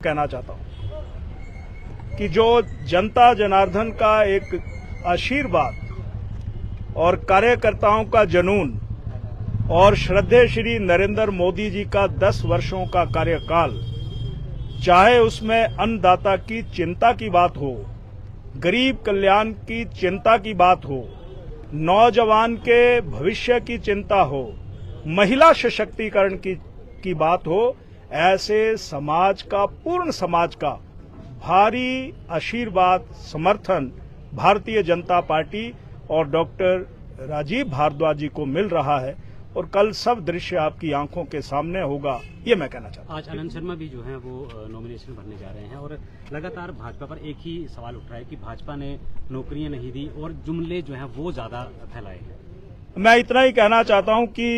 कहना चाहता हूं कि जो जनता जनार्दन का एक आशीर्वाद और कार्यकर्ताओं का जुनून और श्रद्धेय श्री नरेंद्र मोदी जी का 10 वर्षों का कार्यकाल, चाहे उसमें अन्नदाता की चिंता की बात हो, गरीब कल्याण की चिंता की बात हो, नौजवान के भविष्य की चिंता हो, महिला सशक्तिकरण की बात हो, ऐसे समाज का, पूर्ण समाज का भारी आशीर्वाद, समर्थन भारतीय जनता पार्टी और डॉक्टर राजीव भारद्वाज जी को मिल रहा है और कल सब दृश्य आपकी आंखों के सामने होगा, ये मैं कहना चाहता हूं। आज आनंद शर्मा भी जो है वो नॉमिनेशन भरने जा रहे हैं और लगातार भाजपा पर एक ही सवाल उठ रहा है कि भाजपा ने नौकरियां नहीं दी और जुमले जो हैं वो ज्यादा फैलाए हैं। मैं इतना ही कहना चाहता हूं कि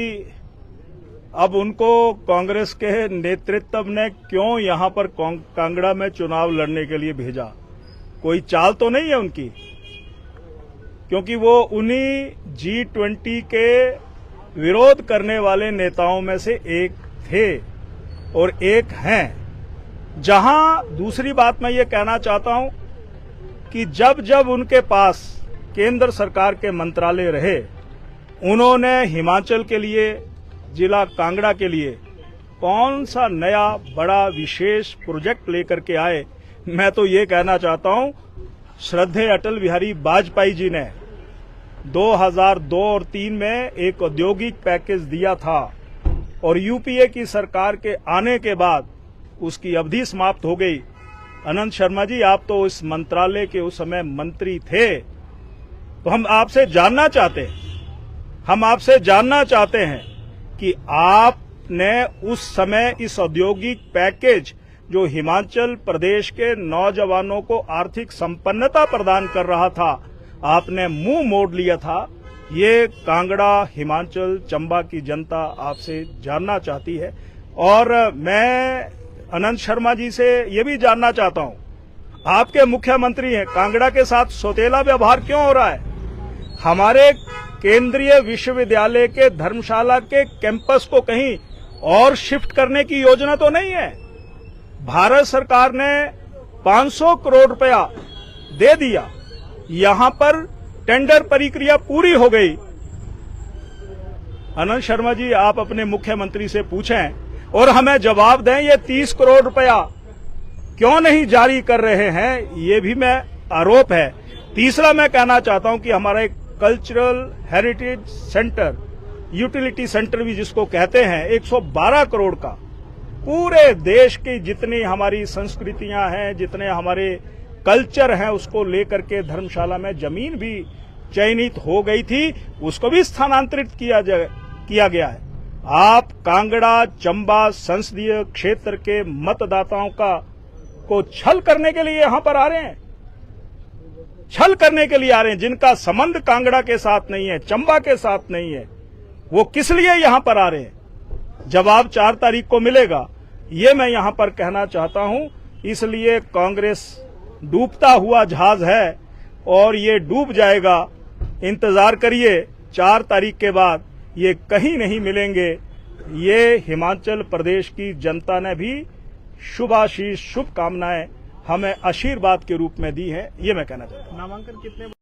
अब उनको कांग्रेस के नेतृत्व ने क्यों यहां पर कांगड़ा में चुनाव लड़ने के लिए भेजा, कोई चाल तो नहीं है उनकी, क्योंकि वो उन्हीं G20 के विरोध करने वाले नेताओं में से एक थे और एक हैं। जहां दूसरी बात मैं ये कहना चाहता हूं कि जब जब उनके पास केंद्र सरकार के मंत्रालय रहे, उन्होंने हिमाचल के लिए, जिला कांगड़ा के लिए कौन सा नया बड़ा विशेष प्रोजेक्ट लेकर के आए। मैं तो ये कहना चाहता हूं, श्रद्धेय अटल बिहारी वाजपेयी जी ने 2002 और 3 में एक औद्योगिक पैकेज दिया था और यूपीए की सरकार के आने के बाद उसकी अवधि समाप्त हो गई। आनंद शर्मा जी, आप तो इस मंत्रालय के उस समय मंत्री थे, तो हम आपसे जानना चाहते हैं कि आपने उस समय इस औद्योगिक पैकेज जो हिमाचल प्रदेश के नौजवानों को आर्थिक संपन्नता प्रदान कर रहा था, आपने मुंह मोड़ लिया था। ये कांगड़ा, हिमाचल, चंबा की जनता आपसे जानना चाहती है और मैं आनंद शर्मा जी से ये भी जानना चाहता हूं, आपके मुख्यमंत्री हैं, कांगड़ा के साथ सौतेला व्यवहार क्यों हो रहा है? हमारे केंद्रीय विश्वविद्यालय के धर्मशाला के कैंपस को कहीं और शिफ्ट करने की योजना तो नहीं है? भारत सरकार ने 500 करोड़ रुपया दे दिया, यहां पर टेंडर प्रक्रिया पूरी हो गई। आनंद शर्मा जी, आप अपने मुख्यमंत्री से पूछें और हमें जवाब दें, ये 30 करोड़ रुपया क्यों नहीं जारी कर रहे हैं, ये भी मैं आरोप है। तीसरा मैं कहना चाहता हूं कि हमारा एक cultural heritage centre, utility centre भी जिसको कहते हैं, 112 करोड़ का, पूरे देश की जितनी हमारी संस्कृतियां हैं, जितने हमारे कल्चर हैं, उसको लेकर के धर्मशाला में जमीन भी चयनित हो गई थी, उसको भी स्थानांतरित किया गया है। आप कांगड़ा, चंबा संसदीय क्षेत्र के मतदाताओं को छल करने के लिए यहां पर आ रहे हैं, छल करने के लिए आ रहे हैं। जिनका संबंध कांगड़ा के साथ नहीं है, चंबा के साथ नहीं है, वो किस लिए यहां पर आ रहे हैं? जवाब 4 तारीख को मिलेगा, ये मैं यहां पर कहना चाहता हूं। इसलिए कांग्रेस डूबता हुआ जहाज है और ये डूब जाएगा। इंतजार करिए, 4 तारीख के बाद ये कहीं नहीं मिलेंगे। ये हिमाचल प्रदेश की जनता ने भी शुभाशीष, शुभकामनाएं हमें आशीर्वाद के रूप में दी है, ये मैं कहना चाहता हूं। नामांकन कितने